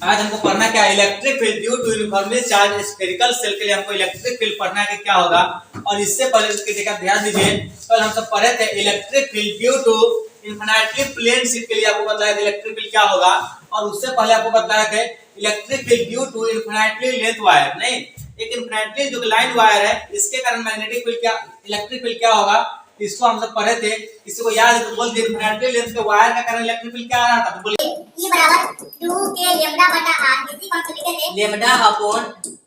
आज हमको पढ़ना क्या है, electric field due to uniformly charge spherical shell के लिए हमको इलेक्ट्रिक फील्ड पढ़ना है कि क्या होगा। और इससे पहले इसके जगह ध्यान दीजिए, कल हम सब पढ़े थे electric field due to infinitely plane sheet के लिए आपको बताया था इलेक्ट्रिक फील्ड क्या होगा। और उससे पहले आपको बताया था electric field due to infinitely length wire, नहीं एक इन्फिनिटली जो लाइन वायर है इसके कारण मैग्नेटिक फील्ड क्या, इलेक्ट्रिक फील्ड क्या होगा, इसको हम सब पढ़े थे। किसी को याद है तो बोल दिए इन्फिनिटली लेंथ के वायर का कारण इलेक्ट्रिक फील्ड क्या आ रहा था, तो बोलिए E बराबर 2k लैम्डा बटा r, इसी कौन से लिखे थे, lambda upon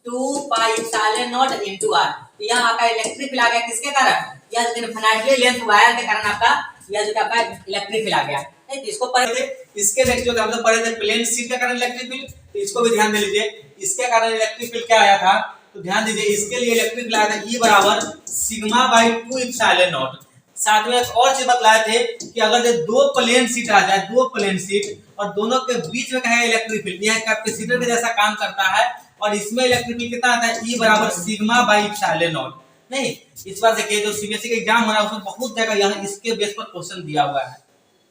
2 pi epsilon not into r। तो यहां आपका इलेक्ट्रिक फील्ड आ गया किसके कारण, यह जो इन्फिनिटली लेंथ वायर के कारण आपका यह जो आपका इलेक्ट्रिक फील्ड आ गया। नहीं इसको पढ़े थे। इसके नेक्स्ट जो हम लोग पढ़े थे प्लेन शीट के कारण इलेक्ट्रिक फील्ड, तो इसको भी ध्यान दे लीजिए। इसके कारण इलेक्ट्रिक फील्ड क्या आया था, तो ध्यान दीजिए इसके लिए इलेक्ट्रिक फील्ड आया था E बराबर सिग्मा बाई 2 एप्सिलॉन नॉट। साथ में एक और चीज बतलाए थे कि अगर जो दो प्लेन शीट आ जाए, दो प्लेन शीट और दोनों के बीच में कहे इलेक्ट्रिक फील्ड, यह कैपेसिटर के जैसा काम करता है और इसमें इलेक्ट्रिक फील्ड कितना आता है, E बराबर सिग्मा बाई एप्सिलॉन नॉट। नहीं इस बार देखिए जो सीबीएसई का एग्जाम हो रहा है उसमें बहुत जगह यह इसके बेस पर क्वेश्चन दिया हुआ है,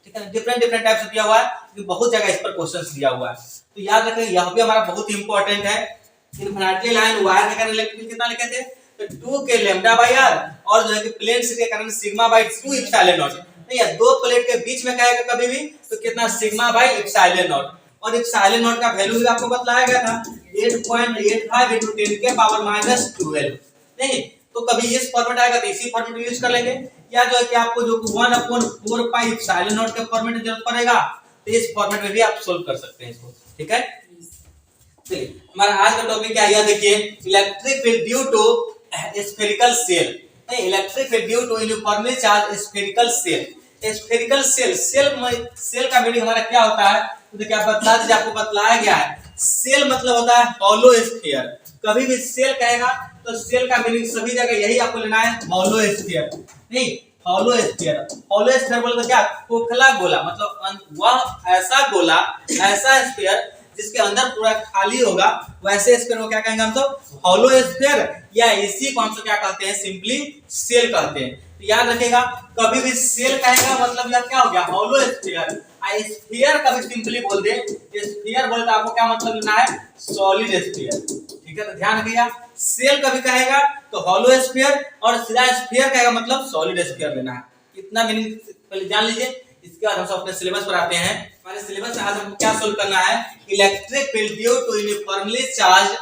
ठीक है, डिफरेंट डिफरेंट टाइप से दिया हुआ है, लेकिन बहुत जगह इस पर क्वेश्चन दिया हुआ है। तो याद रखिए यह भी हमारा बहुत इंपॉर्टेंट है। इन्फिनिटली लाइन वायर के कारण इलेक्ट्रिक फील्ड कितना लिखे थे, तो 2 के लैम्डा बाई r, और जो है कि प्लेन शीट के कारण सिग्मा बाई 2 एप्सिलॉन नॉट। नहीं है दो प्लेट के बीच में कहेगा कभी भी तो कितना सिग्मा बाई एप्सिलॉन नॉट। और एप्सिलॉन नॉट का वैल्यू भी आपको बताया गया था 8.85 into 10 के पावर -12। नहीं तो कभी इस फॉर्मेट आएगा तो इसी फॉर्मेट यूज कर लेंगे, या जो है कि आपको जो 1/4 पाई एप्सिलॉन नॉट के फॉर्मेट की जरूरत पड़ेगा तो इस फॉर्मेट में भी आप सोल्व कर सकते हैं इसको, ठीक है। चलिए हमारा आज का टॉपिक क्या है, यह देखिए electric field due to spherical shell. नहीं electric field due to uniformly charge spherical shell. Spherical shell, shell का मीनिंग हमारा क्या होता है, तो देखिए आप बता दीजिए, आपको बतलाया गया है सेल मतलब होता है हॉलो स्फीयर। कभी भी सेल कहेगा तो सेल का मीनिंग सभी जगह यही आपको लेना है, हॉलो स्फीयर। नहीं हॉलो स्फीयर, हॉलो स्फीयर बोलते क्या, खोखला गोला, मतलब वह ऐसा गोला, ऐसा स्फीयर जिसके अंदर पूरा खाली होगा, वैसे स्फीयर को क्या कहेंगे हम तो हॉलो स्फीयर, या इसी को हम तो क्या कहते हैं, सिंपली सेल कहते हैं। तो याद रखिएगा कभी भी सेल कहेगा मतलब यह क्या हो गया, हॉलो स्फीयर। स्फीयर कभी सिंपली बोल दे, स्फीयर बोले तो आपको क्या मतलब लेना है, सॉलिड स्फीयर, ठीक है। तो ध्यान रखिएगा सेल कभी कहेगा तो हॉलो स्फीयर, और सीधा स्फीयर कहेगा मतलब सॉलिड स्फीयर लेना है। इतना मीनिंग पहले जान लीजिए, इसके बाद हम अपने सिलेबस पर आते हैं। हमारे सिलेबस में आज हमको क्या सोल्व करना है, electric field due to uniformly charge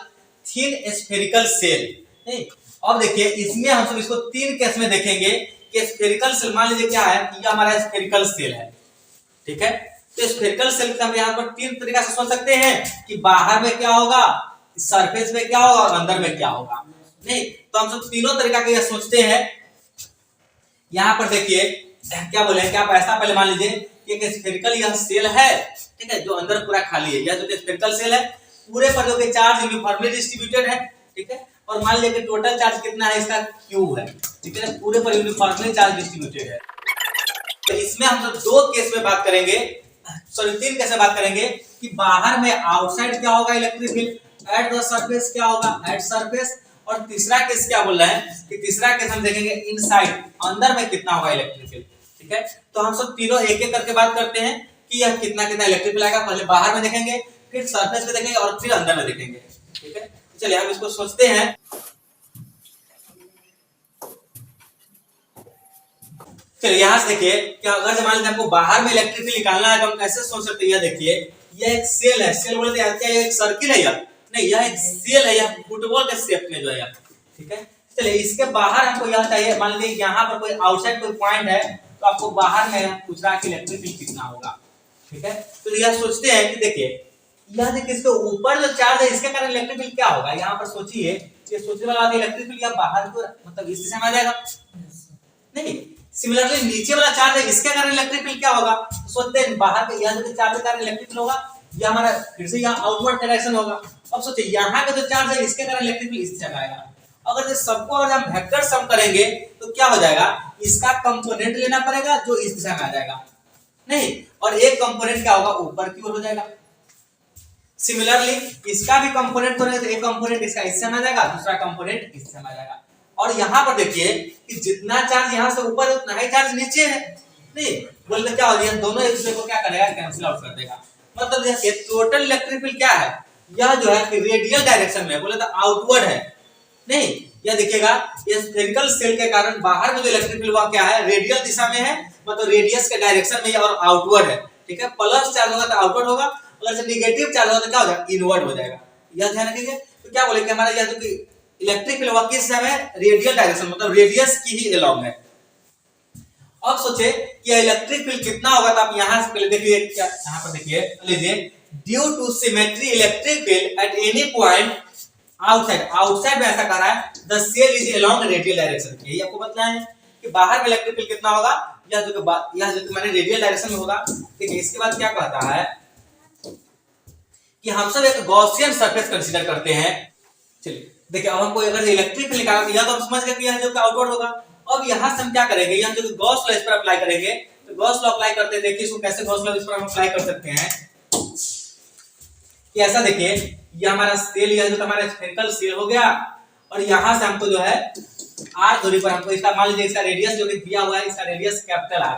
thin spherical shell. नहीं अब देखिए इसमें हम सब इसको तीन केस में देखेंगे कि स्फेरिकल सेल, मान लीजिए क्या है, ये हमारा स्फेरिकल सेल है, ठीक है। तो स्फेरिकल सेल को हम यहाँ पर तीन तरीका से सोच सकते हैं कि बाहर में क्या होगा, सरफेस में क्या होगा और अंदर में क्या होगा। नहीं तो हम सब तीनों तरीका के सोचते हैं। यहाँ पर देखिए क्या बोले कि आप ऐसा पहले मान लीजिए कि एक स्फेरिकल यह सेल है, ठीक है, जो अंदर पूरा खाली है। यह जो स्फेरिकल सेल है पूरे पर जो कि चार्ज यूनिफॉर्मली डिस्ट्रीब्यूटेड है, ठीक है। और मान लीजिए कि टोटल चार्ज कितना है, इसका Q है, ठीक है, पूरे पर यूनिफॉर्मली चार्ज डिस्ट्रीब्यूटेड है। तो इसमें हम लोग दो केस में बात करेंगे, सॉरी तीन केस में बात करेंगे कि बाहर में आउटसाइड क्या होगा electric field, at the surface क्या होगा, एट सरफेस। और तीसरा केस क्या बोल रहा है कि तीसरा केस हम देखेंगे इनसाइड, अंदर में कितना होगा इलेक्ट्रिक फील्ड, ठीक है। तो हम सब तीनों एक एक करके बात करते हैं कि यह कितना कितना इलेक्ट्रिक फील्ड आएगा। पहले बाहर में देखेंगे, फिर सरफेस पे देखेंगे और फिर अंदर में देखेंगे, ठीक है। चलिए हम इसको सोचते हैं। चलिए यहाँ से देखिए कि अगर मान लीजिए हमको बाहर में इलेक्ट्रिक फील्ड निकालना है तो हम कैसे सोच सकते हैं। यह देखिए यह एक सेल है, सेल बोलते हैं क्या, एक सर्किल है यार, नहीं यह एक सेल है, यह फुटबॉल के शेप में जो है, ठीक है। चलिए इसके बाहर हमको यह चाहिए, मान लीजिए यहाँ पर कोई आउटसाइड कोई पॉइंट है तो आपको बाहर में पूछ रहा है कि इलेक्ट्रिक फील्ड कितना होगा, ठीक है। तो यह सोचते हैं कि देखिए यह देखिए इसके ऊपर जो चार्ज है इसके कारण इलेक्ट्रिक फील्ड क्या होगा। यहाँ पर सोचिए, ये सोचने वाला बात है, इलेक्ट्रिक फील्ड या बाहर को मतलब इस दिशा में आ जाएगा, नहीं सिमिलरली नीचे वाला चार्ज है इसके कारण इलेक्ट्रिक फील्ड क्या होगा। तो सोचते हैं बाहर के यह जो चार्ज के कारण इलेक्ट्रिक फील्ड होगा, यह हमारा फिर से यहाँ आउटवर्ड डायरेक्शन होगा। अब सोचिए यहाँ का जो चार्ज है इसके कारण इलेक्ट्रिक फील्ड इस दिशा में आएगा। अगर सबको अगर हम वेक्टर सम करेंगे तो क्या हो जाएगा, इसका कंपोनेंट लेना पड़ेगा जो इस दिशा में आ जाएगा, नहीं और एक कंपोनेंट क्या होगा ऊपर की ओर हो जाएगा। सिमिलरली इसका भी कंपोनेंट करेंगे तो एक कंपोनेंट इसका इस दिशा में आ जाएगा, दूसरा कंपोनेंट इस दिशा में आ जाएगा। और यहाँ पर देखिए कि जितना चार्ज यहाँ से ऊपर है उतना ही चार्ज नीचे है, नहीं बोलते क्या हो जाएगा, दोनों एक दूसरे को क्या करेगा, कैंसिल आउट कर देगा। मतलब देखिए टोटल इलेक्ट्रिक फील्ड क्या है, यह जो है कि रेडियल डायरेक्शन में है, बोले तो आउटवर्ड है नहीं, यह देखिएगा ये स्फेरिकल सेल के कारण बाहर में जो इलेक्ट्रिक फील्ड वह क्या है, रेडियल दिशा में है, मतलब रेडियस के डायरेक्शन में और आउटवर्ड है, ठीक है। प्लस चार्ज होगा तो आउटवर्ड होगा, अगर से नेगेटिव चार्ज होगा तो क्या हो जाएगा, इनवर्ड हो जाएगा, यह ध्यान रखिए। तो क्या बोले कि हमारा यह जो कि इलेक्ट्रिक फील्ड वह किस दिशा में है, रेडियल डायरेक्शन, मतलब रेडियस की ही अलोंग है। अब सोचे कि इलेक्ट्रिक फील्ड कितना होगा, तो आप यहां से पहले देखिए, क्या यहां पर देखिए, लीजिए due to symmetry electric field at any point outside में ऐसा कह रहा है the shell is along radial direction, यही आपको बताना है कि बाहर में इलेक्ट्रिक फील्ड कितना होगा, या जो कि माने रेडियल डायरेक्शन में होगा, ठीक है। इसके बाद क्या कहता है कि हम सब एक गॉसियन सरफेस कंसीडर करते हैं। चलिए देखिए, अब हमको अगर इलेक्ट्रिक फील्ड निकालना, या तो हम समझ गए कि यह जो आउटवर्ड होगा। अब यहां से हम क्या करेंगे, यहां जो गॉस लॉ इस पर अप्लाई करेंगे, तो गॉस लॉ अप्लाई करते हैं, देखिए इसको कैसे गॉस लॉ इस पर हम अप्लाई कर सकते हैं कि ऐसा देखिए, ये हमारा सेल, यह जो हमारा स्फेरिकल सेल हो गया, और यहां से हमको जो है r दूरी पर हमको इसका मान लीजिए इसका रेडियस जो कि दिया हुआ है, इसका रेडियस कैपिटल R,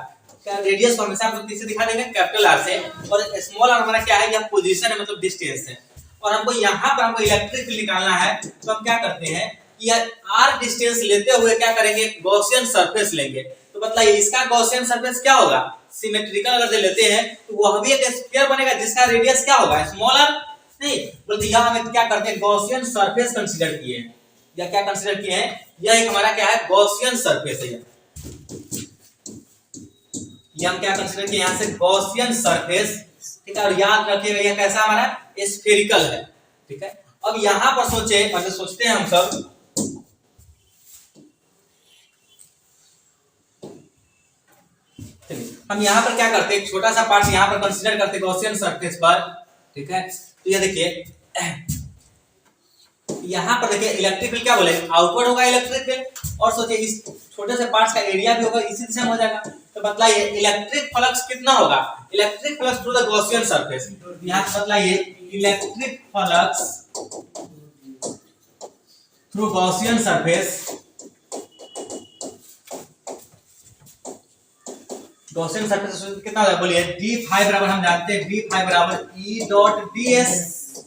क्या रेडियस को हमेशा हम किससे दिखा देंगे, कैपिटल R से, और स्मॉल r हमारा क्या है, यह पोजीशन है, मतलब डिस्टेंस है। और हमको यहां पर हमको इलेक्ट्रिक फील्ड निकालना है, तो हम क्या करते हैं, यह r डिस्टेंस लेते हुए क्या करेंगे, गॉसियन सरफेस लेंगे। तो बताइए इसका गॉसियन सरफेस क्या होगा, सिमेट्रिकल अगर से लेते हैं तो वह भी एक स्फीयर बनेगा जिसका रेडियस क्या होगा, स्मॉल r नहीं, बल्कि यहां हम क्या करते हैं, गॉसियन सरफेस कंसीडर किए हैं, या क्या कंसीडर किए हैं, यह एक हमारा क्या है, गॉसियन सरफेस है। ये हम क्या कंसीडर किए, यहां से गॉसियन सरफेस, ठीक है। और याद रखिएगा यह कैसा हमारा स्फेरिकल है, ठीक है। अब यहां पर सोचे, मतलब सोचते हैं हम सब, हम यहां पर क्या करते हैं, एक छोटा सा पार्ट यहां पर कंसीडर करते हैं गॉसियन सरफेस पर, ठीक है। तो ये देखिए यहां पर देखिए इलेक्ट्रिक फील्ड क्या बोले, आउटवर्ड होगा इलेक्ट्रिक फील्ड, और सोचिए इस छोटे से पार्ट्स का एरिया भी होगा इसी दिशा में हो जाएगा। तो बतलाइए इलेक्ट्रिक फ्लक्स कितना होगा, electric flux through the Gaussian surface, यहां से बतलाइए electric flux through Gaussian surface, Gaussian surface कितना होगा, बोलिए d5 बराबर, हम जानते हैं d5 बराबर E डॉट ds,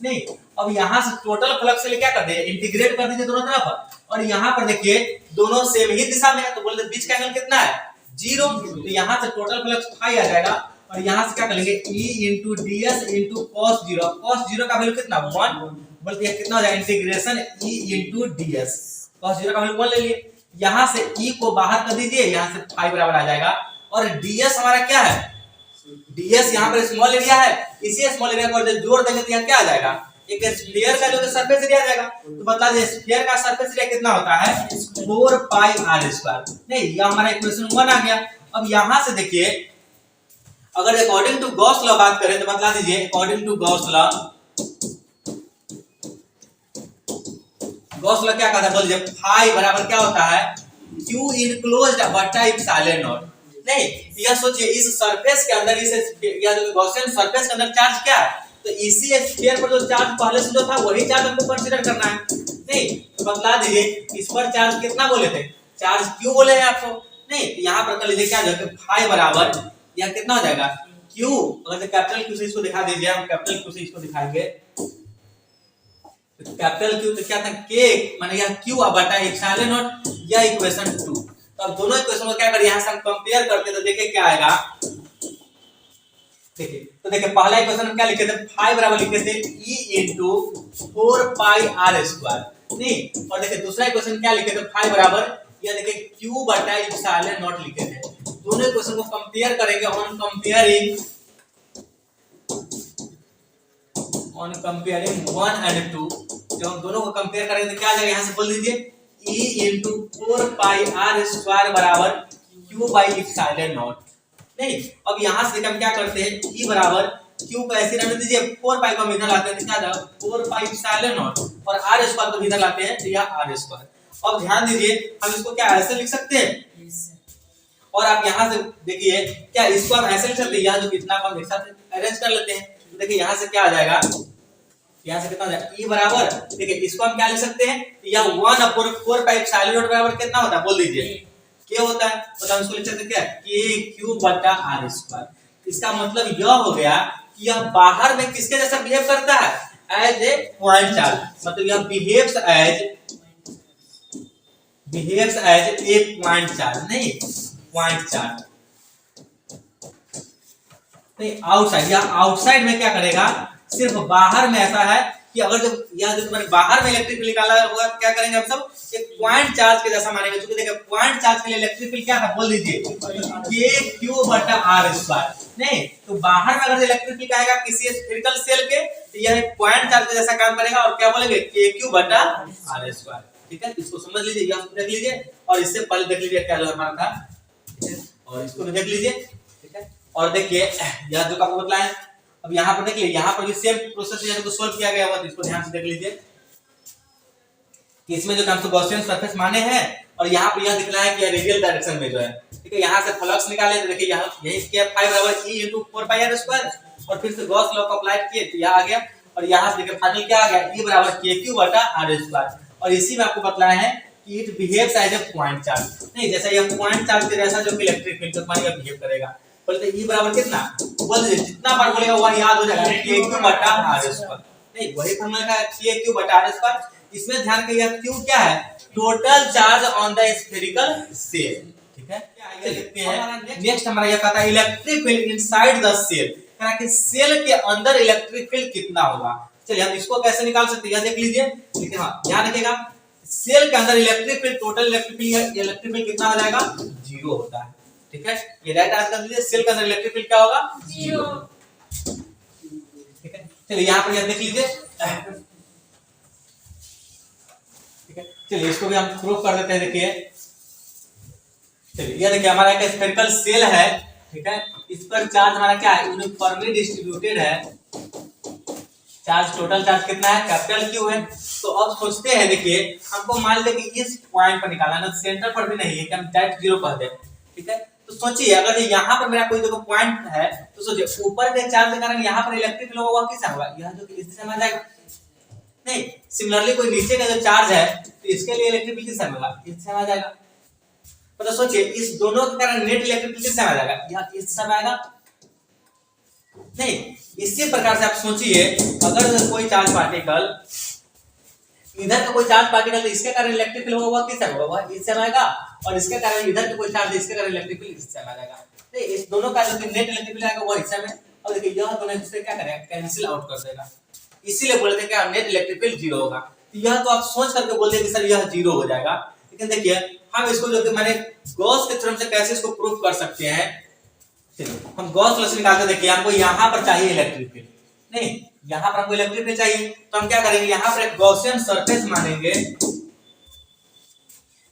नहीं। अब यहां से टोटल फ्लक्स के लिए क्या कर दिए, इंटीग्रेट कर दीजिए दोनों तरफ, और यहां पर देखिए दोनों सेम ही दिशा में है, तो बोलते बीच का एंगल कितना है, 0, तो यहां से टोटल फ्लक्स फाई आ जाएगा, और यहां से क्या करेंगे E into ds into cos 0 का वैल्यू कितना 1, बोलते हैं कितना हो जाएगा, integration E into ds, cos 0 का वैल्यू 1 ले लिए, यहां से E को बाहर कर दीजिए, यहां से फाई बराबर आ जाएगा, और ds हमारा क्या है, ds यहाँ पर स्मॉल एरिया है, इसी स्मॉल एरिया को जोड़ देंगे तो यहाँ क्या आ जाएगा, एक स्फीयर का जो सरफेस एरिया आ जाएगा। तो बता दीजिए स्फीयर का सरफेस एरिया कितना होता है, 4 पाई r स्क्वायर, नहीं ये हमारा इक्वेशन 1 आ गया। अब यहां से देखिए अगर अकॉर्डिंग टू गॉस लॉ बात करें, तो बता दीजिए अकॉर्डिंग टू गॉस लॉ क्या कहता है, बोलिए फाई बराबर क्या होता है, q इनक्लोज्ड बटा एप्सिलॉन नॉट, नहीं यह सोचिए इस सरफेस के अंदर, इस या जो गॉसियन सरफेस के अंदर चार्ज क्या है, तो इसी स्फीयर पर जो चार्ज पहले से जो था वही चार्ज हमको कंसीडर करना है, नहीं। तो बता दीजिए इस पर चार्ज कितना बोले थे, चार्ज q बोले हैं आपको, नहीं। तो यहां पर कर लीजिए क्या जो फाई बराबर यह कितना हो जाएगा q, अगर कैपिटल q से इसको दिखा दीजिए, हम कैपिटल q से इसको दिखाएंगे, कैपिटल Q तो क्या था, k माने यह q बटा एप्सिलॉन नॉट, यह इक्वेशन 2। तो अब दोनों इक्वेशन को क्या करें, यहां से हम कंपेयर करते तो देखिए क्या आएगा, देखिए तो देखिए पहला इक्वेशन हम क्या लिखे थे, फाई बराबर लिखे थे E into 4 पाई r स्क्वायर, नहीं। और देखिए दूसरा इक्वेशन क्या लिखे थे, फाई बराबर यह देखिए q बटा एप्सिलॉन नॉट लिखे थे। दोनों इक्वेशन को कंपेयर करेंगे, ऑन कंपेयरिंग 1 and 2, जब हम दोनों को कंपेयर करेंगे तो क्या आ जाएगा, यहां से बोल दीजिए E into 4 पाई r स्क्वायर बराबर q बाई एप्सिलॉन नॉट, नहीं। अब यहां से हम क्या करते हैं, E बराबर q को ऐसे रहने दीजिए, 4 पाई को हम इधर लाते हैं तो क्या आ जाएगा 4 पाई एप्सिलॉन नॉट, और r स्क्वायर को इधर लाते हैं तो यह r स्क्वायर। अब ध्यान दीजिए हम इसको क्या ऐसे लिख सकते हैं, और आप यहां से देखिए क्या इसको हम ऐसे लिख सकते हैं, यहां जो कितना हम एक साथ अरेंज कर लेते हैं, तो देखिए यहां से क्या आ जाएगा, यहां से कितना हो जाएगा E बराबर, देखिए इसको हम क्या लिख सकते हैं, यह 1/4 पाई एप्सिलॉन नॉट बराबर कितना होता है, बोल दीजिए k होता है, तो हम इसको लिख सकते हैं क्या, k q बटा r स्क्वायर। इसका मतलब यह हो गया कि यह बाहर में किसके जैसा बिहेव करता है, एज ए पॉइंट चार्ज, मतलब यह behaves as a point charge, नहीं पॉइंट चार्ज नहीं आउटसाइड। या आउटसाइड में क्या करेगा, सिर्फ बाहर में ऐसा है कि अगर जब यह जो तुम्हारे बाहर में इलेक्ट्रिक फील्ड निकाला होगा क्या करेंगे हम सब, एक पॉइंट चार्ज के जैसा मानेंगे। क्योंकि देखिए पॉइंट चार्ज के लिए इलेक्ट्रिक फील्ड क्या था, बोल दीजिए KQ/R²। नहीं तो बाहर में अगर इलेक्ट्रिक फील्ड आएगा किसी स्फेरिकल सेल के तो यह एक पॉइंट चार्ज के जैसा काम करेगा और क्या बोलेंगे KQ/R²। ठीक है, इसको समझ लीजिए, यह देख लीजिए और इससे पहले देख लीजिए क्या जो हमारा था, और इसको भी देख लीजिए। ठीक है, और देखिए यह जो आपको बतलाया, अब यहाँ पर देखिए यहाँ पर भी सेम प्रोसेस यहाँ को सोल्व किया गया हुआ, तो इसको ध्यान से देख लीजिए कि इसमें जो हम गॉसियन सरफेस माने हैं और यहाँ पर यह दिख रहा है कि रेडियल डायरेक्शन में जो है। ठीक है, यहाँ से फ्लक्स निकाले तो देखिए यहाँ यही K5 E × 4πr² और फिर से गॉस लॉ को अप्लाई किए तो यहाँ आ गया, और यहाँ से देखिए फाइनल क्या आ गया, E KQ/R²। और इसी में आपको बतलाया है कि it behaves as a point charge. नहीं जैसा यह पॉइंट चार्ज के जैसा जो कि इलेक्ट्रिक फील्ड का बिहेव करेगा। बोलते E बराबर कितना, बोल दीजिए जितना बार बोलेगा वह याद हो जाएगा, KQ/R²। नहीं वही फॉर्मूला का KQ/R²। इसमें ध्यान के यह Q क्या है, total charge on the spherical shell. ठीक है, आगे देखते हैं नेक्स्ट हमारा यह कहता है electric field inside the shell, यानी कि सेल के अंदर इलेक्ट्रिक फील्ड कितना होगा। चलिए हम इसको कैसे निकाल सकते हैं, यह देख लीजिए। लेकिन हाँ ध्यान रखिएगा सेल के अंदर electric field, total electric field कितना हो जाएगा, 0 होता है। ठीक है, ये राइट आंसर कर दीजिए, सेल के अंदर इलेक्ट्रिक फील्ड क्या होगा, 0। ठीक है, चलिए यहाँ पर यह देख लीजिए। ठीक है, चलिए इसको भी हम प्रूफ कर देते हैं। देखिए चलिए ये देखिए हमारा एक स्फेरिकल सेल है। ठीक है, इस पर चार्ज हमारा क्या है, यूनिफॉर्मली डिस्ट्रीब्यूटेड है। चार्ज टोटल चार्ज कितना है, कैपिटल Q है। तो अब सोचते हैं, देखिए हमको मान लीजिए कि इस पॉइंट पर निकालना है, सेंटर पर भी नहीं है कि हम डायरेक्ट 0 कर दें। ठीक है, तो सोचिए अगर यहाँ पर मेरा कोई देखो पॉइंट है तो सोचिए ऊपर के चार्ज के कारण यहाँ पर इलेक्ट्रिक फ्लो होगा, किससे होगा, यह जो इस दिशा में आ जाएगा। नहीं सिमिलरली कोई नीचे का जो चार्ज है तो इसके लिए इलेक्ट्रिक फील्ड किससे होगा, इस दिशा में आ जाएगा। तो सोचिए इस दोनों के कारण नेट इलेक्ट्रिक फील्ड किससे आ जाएगा, यह इस दिशा में आएगा। नहीं इसी प्रकार से आप सोचिए अगर कोई चार्ज पार्टिकल इधर का कोई चार्ज पार्टिकल तो इसके कारण इलेक्ट्रिक फील्ड होगा, किससे होगा, वह इससे आएगा। और इसके कारण इधर का कोई चार्ज इसके कारण इलेक्ट्रिक फील्ड इससे आ जाएगा। नहीं इस दोनों का जो नेट इलेक्ट्रिक फील्ड आएगा वो हिस्सा में, और देखिए यह दोनों इससे क्या करेगा, कैंसिल आउट कर देगा। इसीलिए बोलते हैं क्या नेट इलेक्ट्रिक फील्ड 0 होगा। तो यह तो आप सोच करके बोलते हैं कि सर यह 0 हो जाएगा, लेकिन देखिए हम इसको जो कि मैंने गॉस के थ्योरम से कैसे इसको प्रूफ कर सकते हैं। चलिए हम गॉस लॉ से निकालते, देखिए हमको यहाँ पर चाहिए इलेक्ट्रिक फील्ड, नहीं यहाँ पर हमको इलेक्ट्रिक फील्ड चाहिए, तो हम क्या करेंगे यहाँ पर एक गॉसियन सरफेस मानेंगे।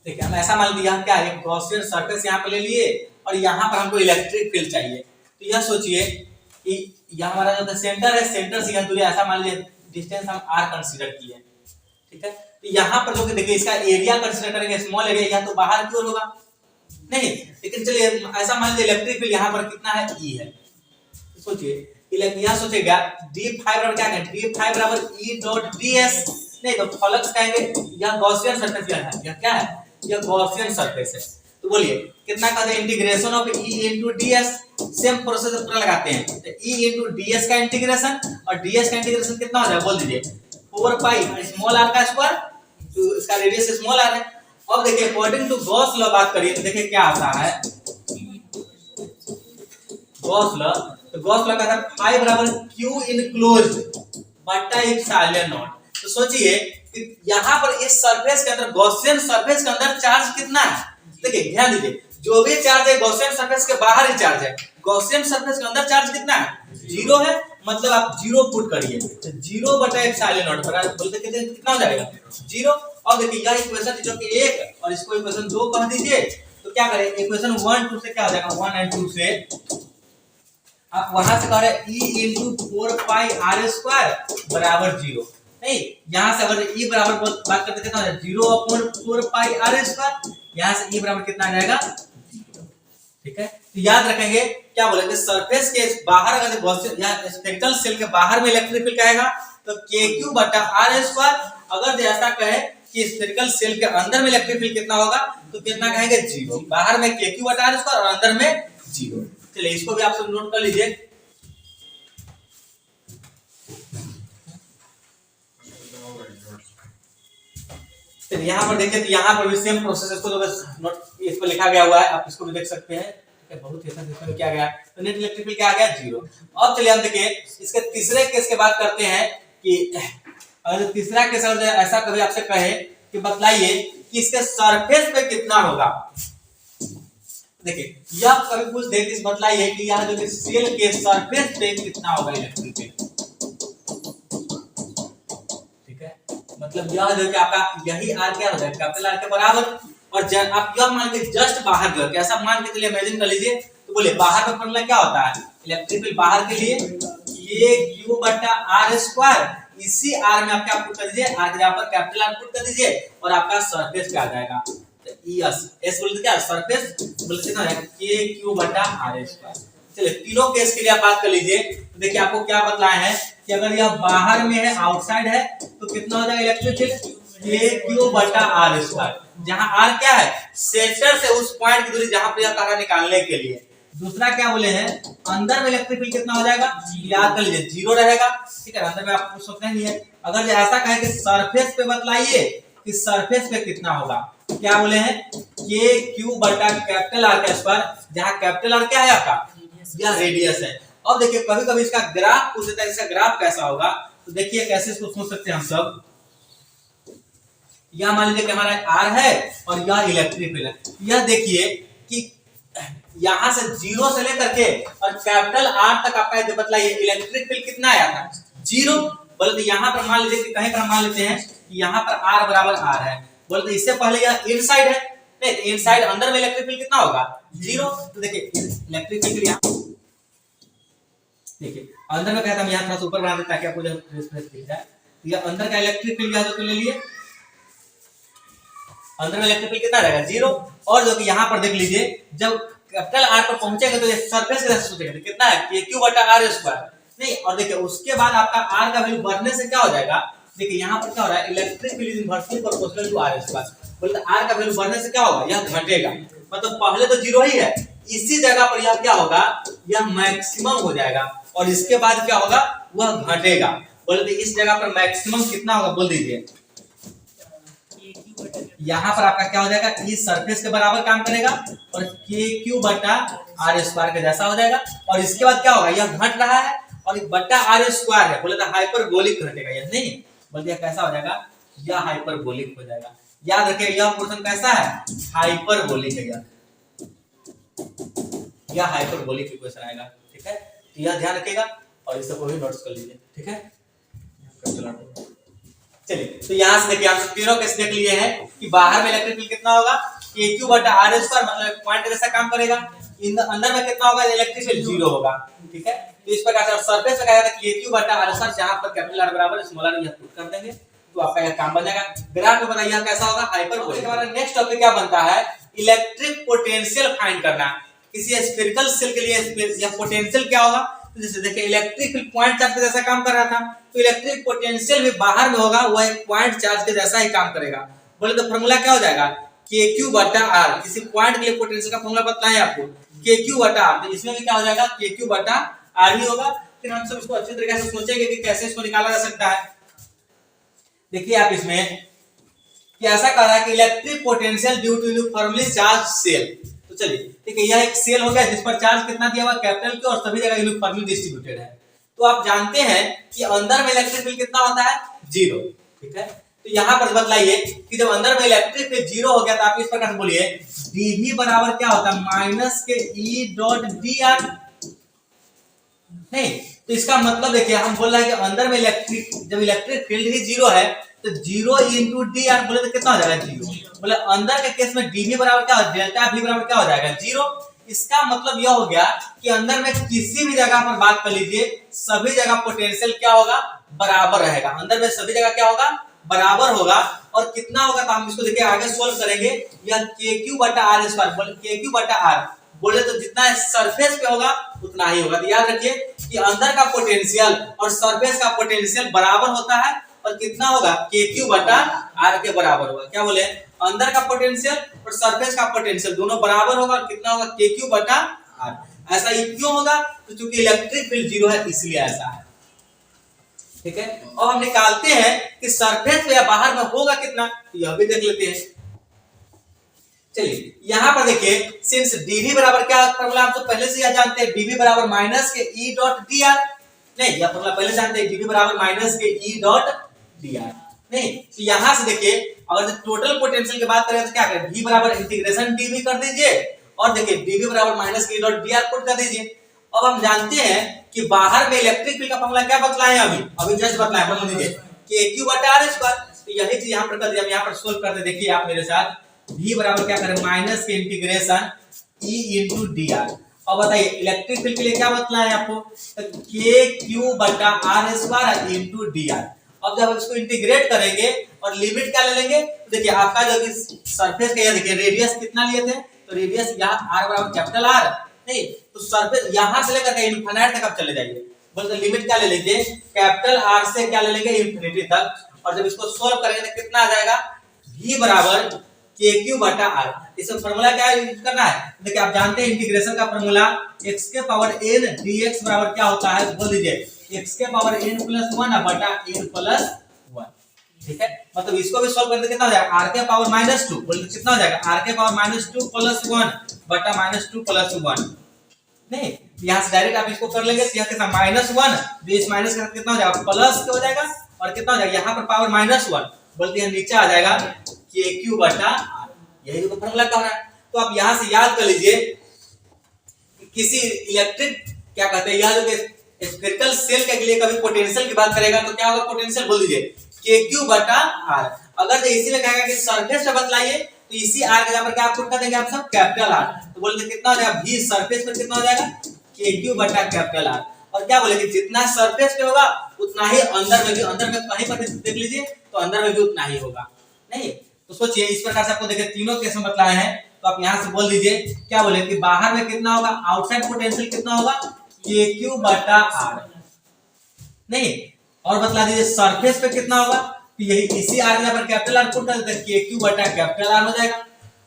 देखिए हम ऐसा मान लिया क्या है, गॉसियन सरफेस यहाँ पर ले लिए और यहाँ पर हमको इलेक्ट्रिक फील्ड चाहिए। तो यह सोचिए कि यह हमारा जो सेंटर है, सेंटर से यह दूरी ऐसा मान लीजिए डिस्टेंस हम r कंसीडर किए। ठीक है, तो यहाँ पर जो कि देखिए इसका एरिया कंसीडर करेंगे, स्मॉल एरिया, यह तो बाहर की ओर होगा। नहीं लेकिन चलिए ऐसा मान लीजिए इलेक्ट्रिक फील्ड यहाँ पर कितना है, E है। तो सोचिए यह सोचेगा d5 बराबर क्या है, d5 बराबर E.ds। नहीं तो फ्लक्स कहेंगे, यह गॉसियन सरफेस है, यह क्या है, यह गॉसियन सरफेस है। तो बोलिए कितना का integration of E into ds, same process पर लगाते हैं। तो E into ds का इंटीग्रेशन और ds का इंटीग्रेशन कितना हो जाएगा, बोल दीजिए 4 पाई स्मॉल r का स्क्वायर, तो इसका रेडियस स्मॉल r है। अब देखिए अकॉर्डिंग टू गॉस लॉ बात करिए तो देखिए क्या आता है गॉस लॉ। तो गॉस लॉ कहता है फाई बराबर Q इनक्लोज्ड बटा एप्सिलॉन नॉट। तो सोचिए कि यहाँ पर इस सरफेस के अंदर, गॉसियन सरफेस के अंदर चार्ज कितना है। देखिए ध्यान दीजिए जो भी चार्ज है गॉसियन सरफेस के बाहर ही चार्ज है, गॉसियन सरफेस के अंदर चार्ज कितना है, 0 है। मतलब आप 0 पुट करिए तो 0 बटा एप्सिलॉन नॉट बराबर बोलते कितना हो जाएगा, 0। और देखिए यह इक्वेशन जो कि 1 और इसको इक्वेशन 2 कह दीजिए, तो क्या करें इक्वेशन 1 2 से क्या हो जाएगा, 1 और 2 से आप वहां से कह रहे E into 4 पाई r² बराबर 0। नहीं यहाँ से अगर E बराबर बात करते कितना हो जाएगा, 0/4 पाई r²। यहाँ से E बराबर कितना आ जाएगा, 0। ठीक है, तो याद रखेंगे क्या बोलेंगे, सरफेस के बाहर अगर गॉसियन या स्फेरिकल सेल के बाहर में इलेक्ट्रिक फील्ड आएगा तो KQ/R²। अगर जैसा कहे कि स्फेरिकल सेल के अंदर में इलेक्ट्रिक फील्ड कितना होगा तो कितना कहेंगे, 0। बाहर में KQ/R² और अंदर में 0। चलिए इसको भी आप सब नोट कर लीजिए। तो यहाँ पर देखिए, तो यहाँ पर भी सेम प्रोसेस, इसको तो बस नोट इस पर लिखा गया हुआ है, आप इसको भी देख सकते हैं। बहुत ही इसमें क्या गया, तो नेट इलेक्ट्रिक फील्ड क्या आ गया, 0। अब चलिए हम देखिए इसके तीसरे केस के बात करते हैं कि अगर तीसरा केस अगर ऐसा कभी आपसे कहे कि बतलाइए कि इसके सरफेस पे कितना होगा। देखिए यह कभी पूछ दे कि बतलाइए कि यह जो सेल के सरफेस पे कितना होगा इलेक्ट्रिक फील्ड, ठीक है। मतलब यह जो कि आपका यही आर क्या हो जाएगा, कैपिटल आर के बराबर। और आप यह मान के जस्ट बाहर जो है कैसा मान के चलिए इमेजिन कर लीजिए, तो बोले बाहर का फॉर्मूला क्या होता है इलेक्ट्रिक फील्ड बाहर के लिए Q/r²। इसी r में आप क्या पुट कर दीजिए, r के जगह पर कैपिटल R पुट कर दीजिए और आपका सरफेस क्या आ जाएगा, तो s बोलते क्या सरफेस बोलते कितना है Q/r²। चलिए तीनों केस के लिए आप बात कर लीजिए। तो देखिए आपको क्या बतलाया है कि अगर यह बाहर में है, आउटसाइड है, तो कितना हो जाएगा इलेक्ट्रिक फील्ड Q/r², जहां r क्या है सेंटर से उस पॉइंट की दूरी जहां पर यह तारा निकालने के लिए। दूसरा क्या बोले हैं, अंदर में इलेक्ट्रिक फील्ड कितना हो जाएगा, याद कर लीजिए 0 रहेगा, ठीक है। अंदर में आप पूछ सकते हैं। अगर जो ऐसा कहे कि सरफेस पे बतलाइए कि सरफेस पे कितना होगा, क्या बोले हैं Q/R², जहां कैपिटल R क्या है आपका, यह रेडियस है। अब देखिए कभी कभी इसका ग्राफ पूछ देता है, इसका ग्राफ कैसा होगा, तो देखिए कैसे इसको सोच सकते हैं हम सब। यह मान लीजिए कि हमारा R है और यह इलेक्ट्रिक फील्ड है। यह देखिए कि यहां से 0 से लेकर के और कैपिटल R तक आपका बतलाइए इलेक्ट्रिक फील्ड कितना आया था, 0। बोले तो यहाँ पर मान लीजिए कि कहीं पर मान लेते हैं कि यहाँ पर R बराबर R है, बोले तो इससे पहले यह इनसाइड है, नहीं तो इनसाइड अंदर में इलेक्ट्रिक फील्ड कितना होगा, 0। तो देखिए इलेक्ट्रिक फील्ड यहाँ देखिए अंदर में कहता हम यहाँ थोड़ा सा ऊपर बना दें ताकि आपको रेफरेंस दिख जाए। तो यह अंदर का इलेक्ट्रिक फील्ड यहाँ तो ले लिए, अंदर में इलेक्ट्रिक फील्ड कितना रहेगा, 0। और जो कि यहाँ पर देख लीजिए जब कैपिटल R पर पहुंचेंगे तो ये सरफेस के सोचेंगे तो कितना है Q/r², नहीं। और देखिए उसके बाद आपका R का वैल्यू बढ़ने से क्या हो जाएगा, देखिए यहाँ पर क्या हो रहा है electric field is inversely proportional to r²। बोलते R का वैल्यू बढ़ने से क्या होगा, यह घटेगा। मतलब पहले तो 0 ही है, इसी जगह पर यह क्या होगा, यह मैक्सिमम हो जाएगा और इसके बाद क्या होगा, वह घटेगा। बोलते इस जगह पर मैक्सिमम कितना होगा, बोल दीजिए। यहाँ पर आपका क्या हो जाएगा, इस सरफेस के बराबर काम करेगा और Q/r² के जैसा हो जाएगा। और इसके बाद क्या होगा, यह घट रहा है और /r² है, बोले तो हाइपरबोलिक घटेगा, यह नहीं बोलते कैसा हो जाएगा, यह हाइपरबोलिक हो जाएगा। याद रखिए यह पोर्शन कैसा है, हाइपरबोलिक है, यह हाइपरबोलिक इक्वेशन आएगा, ठीक है। तो यह ध्यान रखिएगा और इसे को भी नोट्स कर लीजिए, ठीक है। चलिए तो यहाँ से देखिए हम तीनों केस देख लिए हैं कि बाहर में इलेक्ट्रिक फील्ड कितना होगा Q/r², मतलब पॉइंट जैसा काम करेगा। अंदर में कितना होगा, इलेक्ट्रिक फील्ड 0 होगा, ठीक है। तो इस प्रकार से सरफेस पे कहा जाता है Q/r², जहां पर कैपिटल R बराबर स्मॉल r यह पुट कर देंगे तो आपका यह काम बन जाएगा। ग्राफ में बताइए कैसा होगा, हाइपरबोलिक। हमारा नेक्स्ट टॉपिक क्या बनता है, इलेक्ट्रिक पोटेंशियल फाइंड करना। किसी स्फेरिकल सेल के लिए यह पोटेंशियल क्या होगा, तो जैसे देखिए इलेक्ट्रिक फील्ड पॉइंट चार्ज के जैसा काम कर रहा था, तो इलेक्ट्रिक पोटेंशियल भी बाहर में होगा, वह एक पॉइंट चार्ज के जैसा ही काम करेगा। बोले तो फॉर्मूला क्या हो जाएगा, Q/r। किसी पॉइंट के लिए पोटेंशियल का फॉर्मूला बताएं आपको Q/r, तो इसमें भी क्या हो जाएगा Q/r ही होगा। फिर हम सब इसको अच्छी तरीके से सोचेंगे कि कैसे इसको निकाला जा सकता है। देखिए आप इसमें कि ऐसा कह रहा है कि electric potential due to uniformly charge shell. तो चलिए ठीक है, यह एक सेल हो गया जिस पर चार्ज कितना दिया हुआ कैपिटल Q और सभी जगह यूनिफॉर्मली डिस्ट्रीब्यूटेड है। तो आप जानते हैं कि अंदर में इलेक्ट्रिक फील्ड कितना होता है, 0, ठीक है। तो यहाँ पर बतलाइए कि जब अंदर में इलेक्ट्रिक फील्ड 0 हो गया तो आप इस प्रकार से बोलिए dV बराबर क्या होता है, -E.dr। नहीं तो इसका मतलब देखिए हम बोल रहे हैं कि अंदर में जब इलेक्ट्रिक फील्ड ही 0 है तो 0 × dr बोले तो कितना हो जाएगा, 0। बोले अंदर के केस में dV बराबर क्या हो, डेल्टा V बराबर क्या हो जाएगा, 0। इसका मतलब यह हो गया कि अंदर में किसी भी जगह पर बात कर लीजिए, सभी जगह पोटेंशियल क्या होगा, बराबर रहेगा। अंदर में सभी जगह क्या होगा, बराबर होगा। और कितना होगा तो हम इसको देखिए आगे सोल्व करेंगे। यह Q/r², बोले Q/r बोले तो जितना सरफेस पे होगा उतना ही होगा। तो याद रखिए कि अंदर का पोटेंशियल और सरफेस का पोटेंशियल बराबर होता है और कितना होगा, Q/r के बराबर होगा। क्या बोले, अंदर का पोटेंशियल और सरफेस का पोटेंशियल दोनों बराबर होगा और कितना होगा, Q/r। ऐसा ही क्यों होगा, तो चूंकि इलेक्ट्रिक फील्ड 0 है इसलिए ऐसा है। ठीक है। अब हम निकालते हैं कि सरफेस पे या बाहर में होगा कितना, तो यह भी देख लेते हैं। चलिए यहां पर देखिए, सिंस dv बराबर क्या फॉर्मूला हम तो पहले से यह जानते हैं, dv बराबर माइनस के e डॉट dr, नहीं यह फॉर्मूला पहले जानते हैं, dv बराबर माइनस के e डॉट dr। नहीं तो यहां से देखिए, अगर टोटल पोटेंशियल की बात करें तो क्या करें, v बराबर इंटीग्रेशन dv कर दीजिए और देखिए dv बराबर माइनस के e डॉट dr पुट कर दीजिए। अब हम जानते हैं कि बाहर में इलेक्ट्रिक फील्ड का फॉर्मूला क्या बतलाए हैं, अभी जस्ट बतलाए, बोल दीजिए कि q बटा r स्क्वायर। तो यही चीज यहां पर कर दिया, हम यहां पर सोल्व करते, देखिए आप मेरे साथ, v बराबर क्या करें, माइनस के इंटीग्रेशन e इनटू dr। अब बताइए इलेक्ट्रिक फील्ड के लिए क्या बतलाए हैं आपको, तो k q बटा r स्क्वायर इनटू dr। अब जब इसको इंटीग्रेट करेंगे और लिमिट क्या ले लेंगे, तो देखिए आपका जो कि सरफेस का, देखिए रेडियस कितना लिए थे, तो रेडियस यहाँ r बराबर कैपिटल R, नहीं तो सरफेस यहां से लेकर के इनफिनिटी तक आप चले जाइए, बोलते लिमिट क्या ले लीजिए, कैपिटल R से क्या ले लेंगे, इंफिनिटी तक। और जब इसको सोल्व करेंगे तो कितना आ जाएगा, v बराबर kq बटा r। इसमें फार्मूला क्या यूज करना है, देखिए आप जानते हैं इंटीग्रेशन का फार्मूला x के पावर n dx बराबर क्या होता है, बोल दीजिए x के पावर n प्लस 1 बटा n प्लस 1। ठीक है, मतलब इसको भी सॉल्व करते कितना हो जाएगा, r के पावर माइनस 2, बोल कितना हो जाएगा, r के पावर माइनस 2 प्लस 1 बटा माइनस 2 प्लस 1। नहीं यहां से डायरेक्ट आप इसको कर लेंगे, तो यहां कितना माइनस 1, तो इस माइनस का कितना हो जाएगा, प्लस हो जाएगा, और कितना हो जाएगा, यहाँ पर पावर माइनस 1, बोलते हैं नीचे आ जाएगा kq बटा r। यही तो फॉर्मूला कह रहा है। तो आप यहां से याद कर लीजिए, किसी इलेक्ट्रिक क्या कहते हैं, यह जो स्फेरिकल सेल के लिए कभी पोटेंशियल की बात करेगा तो क्या होगा, पोटेंशियल बोल दीजिए kq बटा r। अगर जो इसी में कहेगा कि सरफेस पे बतलाइए, तो इसी r के जगह पर क्या पुट कर देंगे आप सब, कैपिटल R। तो बोलते कितना हो जाएगा, v सरफेस पे कितना हो जाएगा, kq बटा कैपिटल R। और क्या बोले कि जितना सरफेस पे होगा उतना ही अंदर में भी, अंदर में कहीं पर देख लीजिए तो अंदर में भी उतना ही होगा। नहीं तो सोचिए इस प्रकार से आपको देखिए तीनों केस में बतलाए हैं, तो आप यहां से बोल दीजिए क्या बोले कि बाहर में कितना होगा, आउटसाइड पोटेंशियल कितना होगा, kq बटा r। नहीं और बतला दीजिए सरफेस पे कितना होगा, तो यही इसी r के पर कैपिटल R पुट कर देते हैं, kq बटा कैपिटल R हो जाएगा।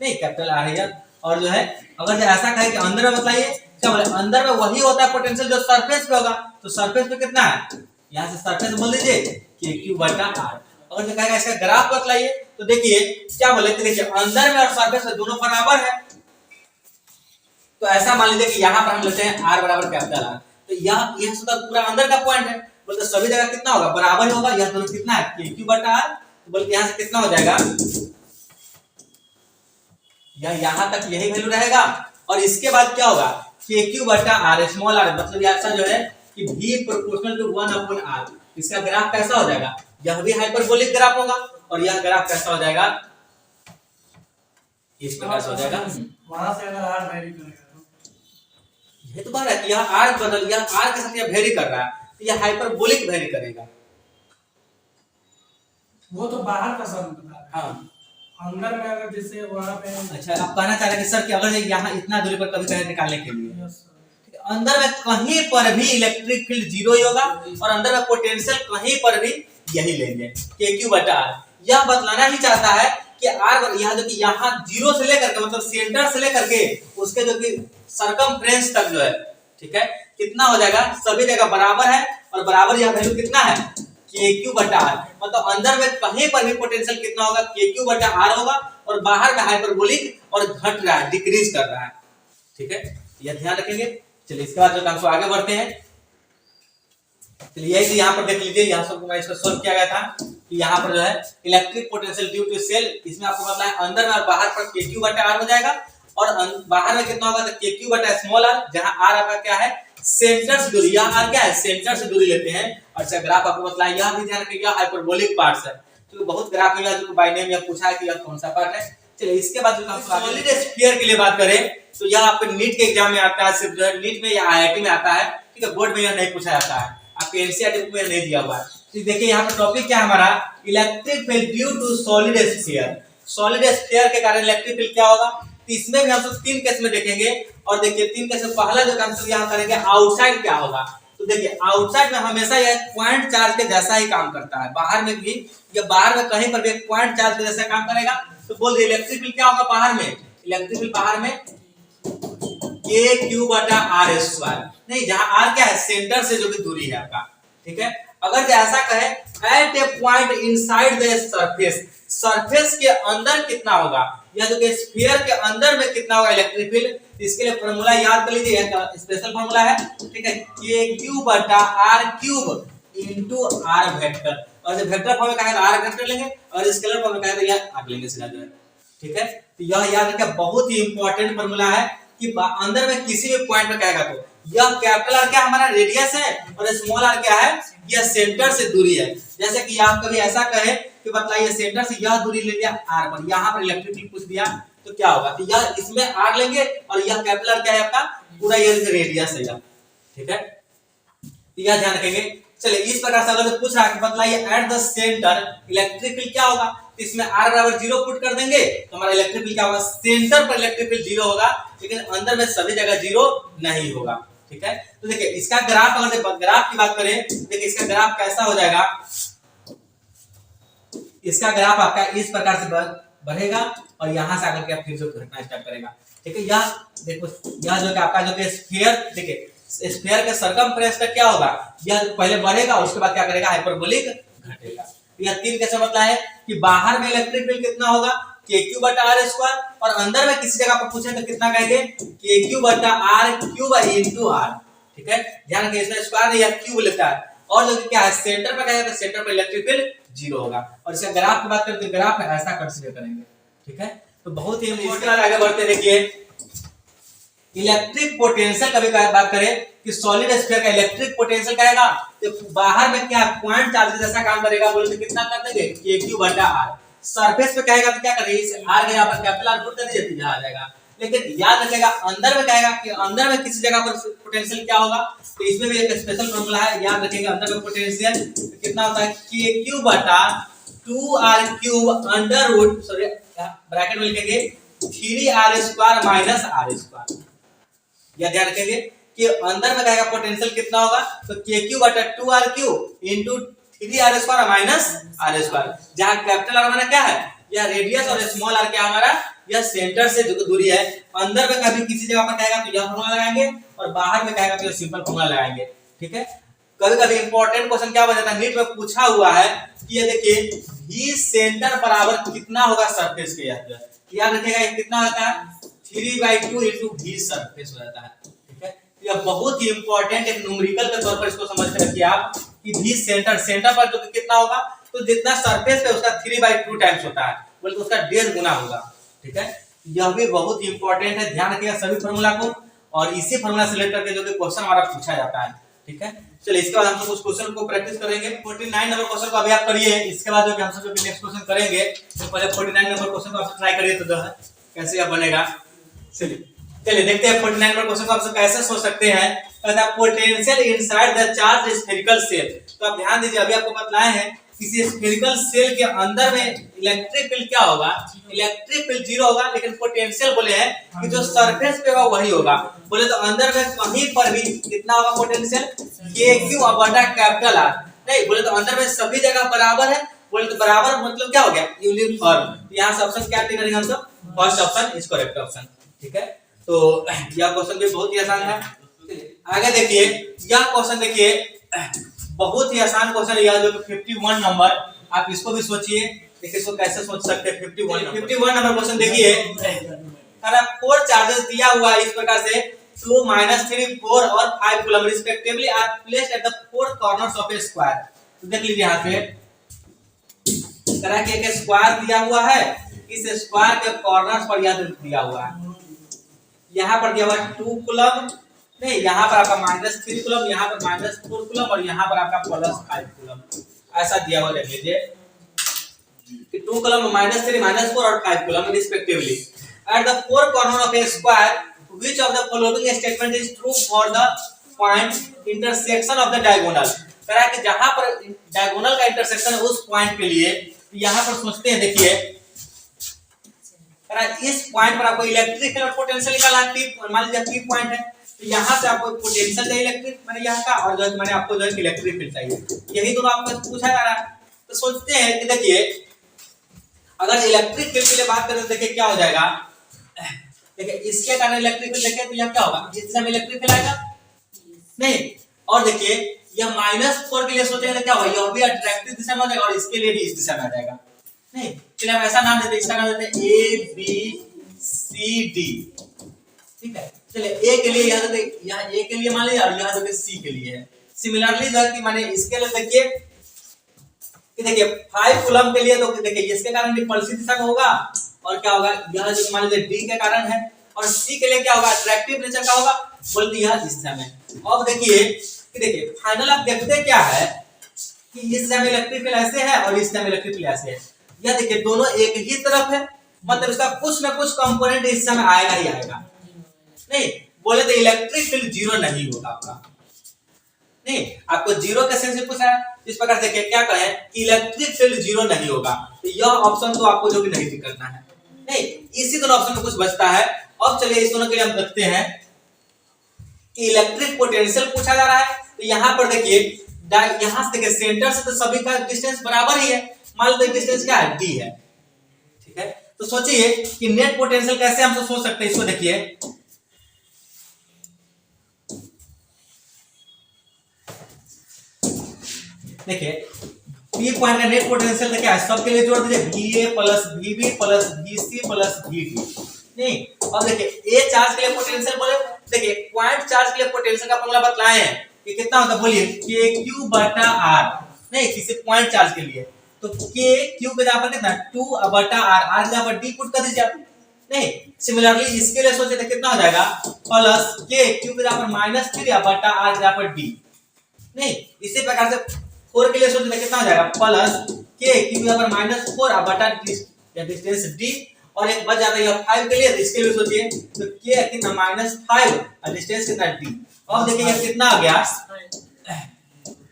नहीं कैपिटल R है यार। और जो है अगर जो ऐसा कहे कि अंदर में बताइए, क्या बोले अंदर में वही होता है पोटेंशियल जो सरफेस पे होगा, तो सरफेस पे कितना है, यहां से सरफेस बोल दीजिए kq बटा r। अगर जो कहेगा इसका ग्राफ बतलाइए, तो देखिए क्या बोले, देखिए अंदर में और सरफेस में दोनों बराबर है, तो ऐसा मान लीजिए कि यहाँ पर हम लेते हैं r बराबर कैपिटल R, तो यह तो पूरा अंदर का पॉइंट है, बोलते सभी जगह कितना होगा, बराबर ही होगा, यह दोनों कितना है, kq बटा r। तो बोलते यहाँ से कितना हो जाएगा, यहाँ तक यही वैल्यू रहेगा, और इसके बाद क्या होगा, kq बटा r स्मॉल r, मतलब ऐसा जो है कि v proportional to 1 upon r। इसका ग्राफ कैसा हो जाएगा, यह भी हाइपरबोलिक ग्राफ होगा, और यह ग्राफ कैसा हो जाएगा, इस प्रकार से हो जाएगा। वहां से अगर r वेरी करेगा, ये तो बात है, यह r बदल, यह r के साथ यह वेरी कर रहा है, तो यह हाइपरबोलिक वेरी करेगा। वो तो बाहर का सब बता रहा है। हाँ अंदर में अगर जैसे वहां पे, अच्छा आप कहना चाह रहे हैं कि सर कि अगर यहाँ इतना दूरी पर कभी कहीं निकालने के लिए, यस सर, अंदर में कहीं पर भी इलेक्ट्रिक फील्ड जीरो ही होगा, और अंदर में पोटेंशियल कहीं पर भी यही लेंगे kq बटा r। यह बतलाना ही चाहता है कि r यहाँ जो कि यहाँ जीरो से लेकर के, मतलब सेंटर से लेकर के उसके जो कि सरकमफ्रेंस तक जो है, ठीक है, कितना हो जाएगा, सभी जगह बराबर है, और बराबर यह वैल्यू कितना है, kq बटा r। मतलब अंदर में कहीं पर भी पोटेंशियल कितना होगा, kq बटा r होगा, और बाहर में हाइपरबोलिक और घट रहा है, डिक्रीज कर रहा है। ठीक है, यह ध्यान रखेंगे। चलिए इसके बाद जो काम आगे बढ़ते हैं। चलिए यही यहाँ पर देख लीजिए, यहाँ सब मैं इसको सोल्व किया गया था कि यहाँ पर जो है electric potential due to shell, इसमें आपको पता है अंदर में और बाहर पर kq बटा r हो जाएगा, और बाहर में कितना होगा, तो kq बटा स्मॉल r, जहाँ r आपका क्या है, सेंटर से दूरी, यह r क्या है, सेंटर से दूरी लेते हैं। अच्छा ग्राफ आपको बताया, यह भी ध्यान रखिएगा हाइपरबोलिक पार्ट्स है, क्योंकि बहुत ग्राफ में जो बाय नेम या पूछा है कि यह कौन सा पार्ट है। चलिए इसके बाद जो हम सॉलिड स्फीयर के लिए बात करें, तो यह आपके नीट के एग्जाम में आता है, सिर्फ जो है नीट में या आईआईटी में आता है, ठीक है, बोर्ड में यह नहीं पूछा जाता है, आपके एनसीईआरटी बुक में नहीं दिया हुआ है। तो देखिए यहाँ पर टॉपिक क्या है हमारा, electric field due to solid sphere. Solid sphere के कारण इलेक्ट्रिक फील्ड क्या होगा, तो इसमें भी हम सब तीन केस में देखेंगे। और देखिए तीन केस में पहला जो काम यहाँ करेंगे, आउटसाइड क्या होगा। तो देखिए आउटसाइड में हमेशा यह पॉइंट चार्ज के जैसा ही काम करता है, बाहर में भी या बाहर में कहीं पर भी पॉइंट चार्ज के जैसा काम करेगा। तो बोल दिए इलेक्ट्रिक फील्ड क्या होगा बाहर में, इलेक्ट्रिक फील्ड बाहर में kq बटा r स्क्वायर, नहीं जहां r क्या है, सेंटर से जो कि दूरी है आपका, ठीक है। अगर जो ऐसा कहे at a point inside the surface, surface के अंदर कितना होगा, या जो कि स्फीयर के अंदर में कितना होगा इलेक्ट्रिक फील्ड, इसके लिए फॉर्मूला याद कर लीजिए, स्पेशल फॉर्मूला है, ठीक है, k³ बटा r³ इनटू r वेक्टर, और जब वेक्टर फॉर्म में कहेगा r वेक्टर लेंगे और स्केलर फॉर्म में कहेगा तो यह आगे लेंगे सीधा जो है, ठीक है। तो यह याद रखिए, बहुत ही इंपॉर्टेंट फॉर्मूला है कि अंदर में किसी भी पॉइंट में कहेगा तो यह कैपिटल आर क्या हमारा रेडियस है और स्मॉल आर क्या है, यह सेंटर से दूरी है। जैसे कि आप कभी ऐसा कहे कि बताइए सेंटर से यह दूरी ले लिया r पर, यहाँ पर इलेक्ट्रिक फील्ड पूछ दिया तो क्या होगा, तो यह इसमें r लेंगे और यह कैपिटल आर क्या है आपका पूरा ये रेडियस है यह, ठीक है, यह ध्यान रखेंगे। चलिए इस प्रकार से अगर पूछ रहा है कि बताइए at the centre electric field क्या होगा, तो इसमें r बराबर 0 पुट कर देंगे तो हमारा इलेक्ट्रिक फील्ड क्या होगा, सेंटर पर इलेक्ट्रिक फील्ड 0 होगा, लेकिन अंदर में सभी जगह 0 नहीं होगा, ठीक है। तो देखिए इसका ग्राफ, अगर ग्राफ की बात करें, देखिए इसका ग्राफ कैसा हो जाएगा, इसका ग्राफ आपका इस प्रकार से बढ़ेगा और यहां से आकर के फिर जो घटना स्टार्ट करेगा, ठीक है। यह देखो यह जो कि आपका जो कि स्फीयर, देखिए स्फीयर के सरकमफ्रेंस का क्या होगा, यह पहले बढ़ेगा उसके बाद क्या करेगा, हाइपरबोलिक घटेगा। यह तीन कैसे मतलब है कि बाहर में इलेक्ट्रिक फील्ड कितना होगा, k³ बटा r², और अंदर में किसी जगह पर पूछे तो कितना कहेंगे, k³ बटा r³ इनटू r, ठीक है। ध्यान रखिए इसमें स्क्वायर नहीं, यह क्यूब लेता है, और जो क्या है सेंटर पे कहेगा तो सेंटर पे इलेक्ट्रिक फील्ड 0 होगा। और इसका ग्राफ की बात करते हैं, ग्राफ ऐसा कंसीडर करेंगे, ठीक है। तो बहुत ही इसके बाद आगे बढ़ते देखिए इलेक्ट्रिक पोटेंशियल कभी बात करें कि सॉलिड स्फीयर का इलेक्ट्रिक पोटेंशियल कहेगा तो बाहर में क्या पॉइंट चार्ज जैसा काम करेगा, बोले तो कितना कर देंगे, k³ बटा r। सरफेस पे कहेगा तो क्या करेंगे, इस r के यहां पर कैपिटल R पुट कर दीजिए तो यहां आ जाएगा। लेकिन याद रखिएगा अंदर में कहेगा कि अंदर में किसी जगह पर पोटेंशियल क्या होगा, तो इसमें भी एक स्पेशल फॉर्मूला है, याद रखिएगा अंदर में पोटेंशियल कितना होता है, k³ बटा 2r³ under root, sorry bracket में लिखेंगे 3r² माइनस r²। यह ध्यान रखेंगे कि अंदर में कहेगा पोटेंशियल कितना होगा, तो k³ बटा 2r³ into 3r² minus r², जहां कैपिटल R हमारा क्या है, यह रेडियस और स्मॉल r क्या हमारा, यह सेंटर से जो दूरी है। अंदर में कभी किसी जगह पर कहेगा तो यह फॉर्मूला लगाएंगे और बाहर में कहेगा तो यह सिंपल फॉर्मूला लगाएंगे, ठीक है। कभी कभी इंपॉर्टेंट क्वेश्चन क्या बन जाता है, नीट में पूछा हुआ है कि ये देखिए v सेंटर बराबर कितना होगा सरफेस के, याद रखिएगा ये कितना होता है 3/2 इनटू v सरफेस हो जाता है, ठीक है। यह बहुत ही इंपॉर्टेंट एक न्यूमेरिकल के तौर पर इसको समझ के रखिए आप कि v सेंटर पर जो कितना होगा, तो जितना सरफेस पे उसका 3/2 टाइम्स होता है, बोले तो उसका 1.5 गुना होगा, ठीक है। यह भी बहुत ही इंपॉर्टेंट है, ध्यान रखिएगा सभी फार्मूला को, और इसी फार्मूला से लेकर के जो कि क्वेश्चन हमारा पूछा जाता है, ठीक है। चलिए इसके बाद हम सब उस क्वेश्चन को प्रैक्टिस करेंगे। 49 नंबर क्वेश्चन को अभी आप करिए, इसके बाद जो कि हम सब जो नेक्स्ट क्वेश्चन करेंगे, तो पहले 49 नंबर क्वेश्चन को आप ट्राई करिए तो जो है कैसे यह बनेगा। चलिए देखते हैं 49 नंबर क्वेश्चन को आप कैसे सोच सकते हैं। कहता है potential inside the charge spherical cell. तो आप ध्यान दीजिए, अभी आपको बताए हैं किसी स्फेरिकल सेल के अंदर में इलेक्ट्रिक फील्ड क्या होगा, इलेक्ट्रिक फील्ड 0 होगा, लेकिन पोटेंशियल बोले हैं कि जो सरफेस पे होगा वही होगा। बोले तो अंदर में कहीं पर भी कितना होगा पोटेंशियल, k³ बटा कैपिटल R। नहीं, बोले तो अंदर में सभी जगह बराबर है, बोले तो बराबर मतलब क्या हो गया, यूनिफॉर्म। यहाँ से ऑप्शन क्या करेंगे हम सब, first option is correct option, ठीक है। तो यह क्वेश्चन भी बहुत ही आसान है। आगे देखिए यह क्वेश्चन, देखिए बहुत ही आसान क्वेश्चन, यह जो 51 नंबर, आप इसको भी सोचिए, देखिए इसको कैसे सोच सकते हैं। 51 नंबर क्वेश्चन देखिए, अगर 4 चार्जेस दिया हुआ है इस प्रकार से 2 -3 4 और 5 coulomb respectively are placed at the 4 corners of a square. तो देख लीजिए यहाँ पे तरह के एक स्क्वायर दिया हुआ है, इस स्क्वायर के कॉर्नर्स पर यह दिया हुआ है, यहाँ पर दिया हुआ 2 कूलम, नहीं यहाँ पर आपका -3 कूलम, यहाँ पर -4 कूलम और यहाँ पर आपका +5 कूलम, ऐसा दिया हुआ देख लीजिए कि 2 कूलम -3 -4 और 5 coulomb respectively eight the 4 corner of a square, which of the following statement is true for the point intersection of the diagonal. कह कि जहां पर डायगोनल का इंटरसेक्शन है उस पॉइंट के लिए, यहाँ पर सोचते हैं, देखिए इस पॉइंट पर आपको इलेक्ट्रिक और पोटेंशियल निकालना है, मान लीजिए पी पॉइंट है, तो यहाँ से आपको पोटेंशियल चाहिए इलेक्ट्रिक मैंने यहाँ का, और जो मैंने आपको जो है इलेक्ट्रिक फील्ड चाहिए, यही दोनों आपको पूछा जा रहा है। तो सोचते हैं कि देखिए अगर इलेक्ट्रिक फील्ड के लिए बात करें तो देखिए क्या हो जाएगा, देखिए इसके कारण इलेक्ट्रिक फील्ड देखिए तो यह क्या होगा, इस दिशा में इलेक्ट्रिक फील्ड आएगा नहीं, और देखिए यह -4 के लिए सोचेंगे तो क्या होगा, यह भी अट्रैक्टिव दिशा में हो जाएगा और इसके लिए भी इस दिशा में आ जाएगा। नहीं, चलिए हम ऐसा नाम देते हैं, इसका नाम देते हैं A B C D। ठीक है, चलिए ए के लिए यहाँ देते, यहाँ ए के लिए मान लीजिए और यहाँ देते सी के लिए है। सिमिलरली कि माने इसके लिए देखिए कि देखिए 5 कूलम के लिए तो देखिए इसके कारण रिपल्सिव दिशा में होगा और क्या होगा, यह जो मान लीजिए डी के कारण है, और सी के लिए क्या होगा, अट्रैक्टिव नेचर का होगा, बोलते यह इस दिशा में। अब देखिए कि देखिए फाइनल आप देखते क्या है कि इस दिशा में इलेक्ट्रिक फील्ड ऐसे है और इस दिशा में इलेक्ट्रिक फील्ड ऐसे है। यह देखिए दोनों एक ही तरफ है, मतलब इसका कुछ ना कुछ कंपोनेंट इस दिशा में आएगा ही आएगा। नहीं बोले तो इलेक्ट्रिक फील्ड जीरो नहीं होगा आपका। नहीं, आपको जीरो के सेंस में पूछा है, इस प्रकार देखिए क्या कहे कि इलेक्ट्रिक फील्ड जीरो नहीं होगा, तो यह ऑप्शन तो आपको जो भी नहीं करना है। नहीं, इसी दोनों ऑप्शन में कुछ बचता है। अब चलिए इस दोनों के लिए हम देखते हैं कि इलेक्ट्रिक पोटेंशियल पूछा जा रहा है, तो यहाँ पर देखिए यहाँ से देखिए सेंटर से तो सभी का डिस्टेंस बराबर ही है, मान लो डिस्टेंस क्या है, डी है। ठीक है, तो सोचिए कि नेट पोटेंशियल कैसे हम सोच सकते हैं, इसको देखिए देखिए पी पॉइंट का नेट पोटेंशियल देखिए सबके लिए जोड़ दीजिए VA plus VB plus VC plus VD। नहीं, अब देखिए ए चार्ज के लिए पोटेंशियल बोले, देखिए पॉइंट चार्ज के लिए पोटेंशियल का फॉर्मूला बतलाए हैं कि कितना होता है, बोलिए KQ बटा R। नहीं, किसी पॉइंट चार्ज के लिए तो KQ के जगह पर कितना 2 बटा R, R जगह पर D पुट कर दीजिए आप। नहीं, सिमिलरली इसके लिए सोचे तो कितना हो जाएगा, प्लस KQ के जगह पर -3 बटा R जगह पर D। नहीं, इसी प्रकार से 4 के लिए सोचे तो कितना हो जाएगा, प्लस KQ के जगह पर -4 बटा डिस्टेंस D, और एक बच जाता है 5 के लिए, तो इसके लिए सोचिए तो K कितना -5 और डिस्टेंस कितना D। अब देखिए ये कितना आ गया,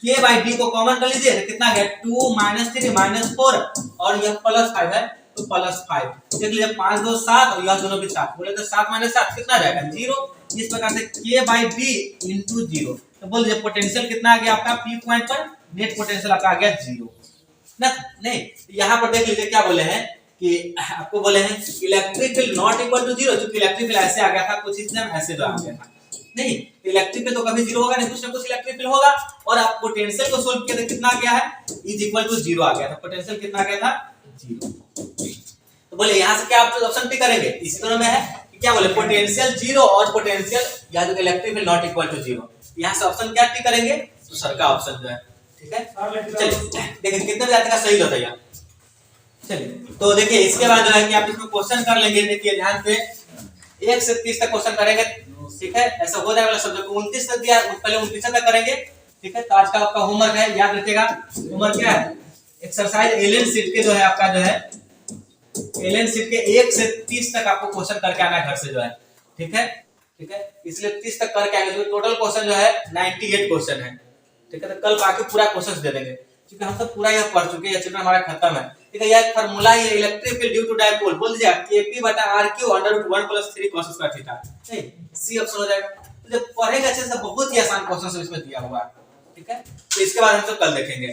K by D को कॉमन कर लीजिए तो कितना आ गया 2 -3 -4 और यह +5 है तो +5। देख लीजिए 5 2 7 और यह दोनों भी 7, बोले तो 7 - 7 कितना आ जाएगा 0। इस प्रकार से K by D into 0, तो बोल दीजिए पोटेंशियल कितना आ गया आपका P पॉइंट पर, नेट पोटेंशियल आपका आ गया 0 ना। नहीं, यहाँ पर देख लीजिए क्या बोले हैं कि आपको बोले हैं electric field not equal to 0, क्योंकि इलेक्ट्रिक फील्ड ऐसे आ गया था, कुछ इस तरह ऐसे जो आ गया था। नहीं, इलेक्ट्रिक फील्ड तो कभी 0 होगा नहीं, कुछ ना कुछ इलेक्ट्रिक फील्ड होगा, और आप पोटेंशियल को सोल्व किया तो कितना आ गया है, इज इक्वल टू 0 आ गया था, पोटेंशियल कितना आ गया था 0। तो बोले यहाँ से क्या आप ऑप्शन टी करेंगे, इसी दोनों में है कि क्या बोले पोटेंशियल 0 और पोटेंशियल या जो electric field not equal to 0, यहाँ से ऑप्शन क्या टी करेंगे, तो सर का ऑप्शन जो है। ठीक है, चलिए देखिए कितने बजे का सही होता है। चलिए तो देखिए इसके बाद जो है कि आप इसमें क्वेश्चन कर लेंगे, देखिए ध्यान से 1 से 30 तक क्वेश्चन करेंगे। ठीक है, ऐसा हो जाएगा, सब्जेक्ट को 29 तक दिया, पहले 29 तक करेंगे। ठीक है, तो आज का आपका होमवर्क है, याद रखिएगा होमवर्क क्या है, एक्सरसाइज एलन सीट के जो है आपका जो है एलन सीट के 1 से 30 तक आपको क्वेश्चन करके आना है घर से जो है। ठीक है, ठीक है, इसलिए 30 तक करके आएंगे, जो टोटल क्वेश्चन जो है 98 क्वेश्चन है। ठीक है, तो कल बाकी पूरा क्वेश्चन दे देंगे, क्योंकि हम सब पूरा यह पढ़ चुके हैं, चैप्टर हमारा खत्म है। ठीक है, यह फार्मूला है electric field due to dipole, बोल दीजिए Kp बटा R³ √1 + 3 cos स्क्वायर थीटा। नहीं, सी ऑप्शन हो जाएगा। तो जब पढ़ेंगे अच्छे से, बहुत ही आसान क्वेश्चन इसमें दिया हुआ है। ठीक है, तो इसके बाद हम सब कल देखेंगे।